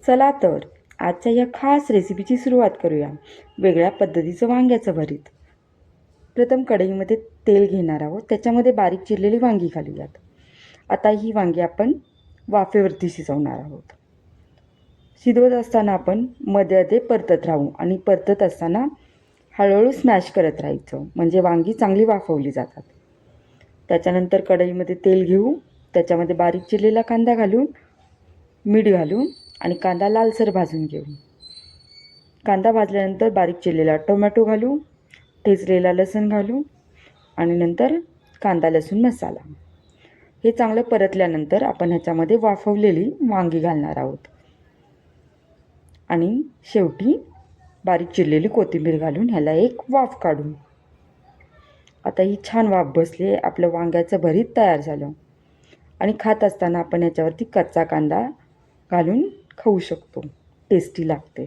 चला तर आजच्या या खास रेसिपीची सुरुवात करूया. वेगळ्या पद्धतीचं वांग्याचं भरीत. प्रथम कढईमध्ये तेल घेणार आहोत. त्याच्यामध्ये बारीक चिरलेली वांगी घालूयात. आता ही वांगी आपण वाफेवरती शिजवणार आहोत. शिजवत असताना आपण मध्ये परतत राहू आणि परतत असताना हळूहळू स्मॅश करत राहायचं, म्हणजे वांगी चांगली वाफवली जातात. त्याच्यानंतर कढईमध्ये तेल घेऊ. त्याच्यामध्ये बारीक चिरलेला कांदा घालून, मीठ घालून आणि कांदा लालसर भाजून घेऊ. कांदा भाजल्यानंतर बारीक चिरलेला टोमॅटो घालू, ठेचलेला लसूण घालू आणि नंतर कांदा लसूण मसाला. हे चांगलं परतल्यानंतर आपण ह्याच्यामध्ये वाफवलेली वांगी घालणार आहोत आणि शेवटी बारीक चिरलेली कोथिंबीर घालून ह्याला एक वाफ काढू. आता ही छान वाफ बसली आहे. आपलं वांग्याचं भरीत तयार झालं. आणि खात असताना आपण ह्याच्यावरती कच्चा कांदा घालून खाऊ शकतो. टेस्टी लागते.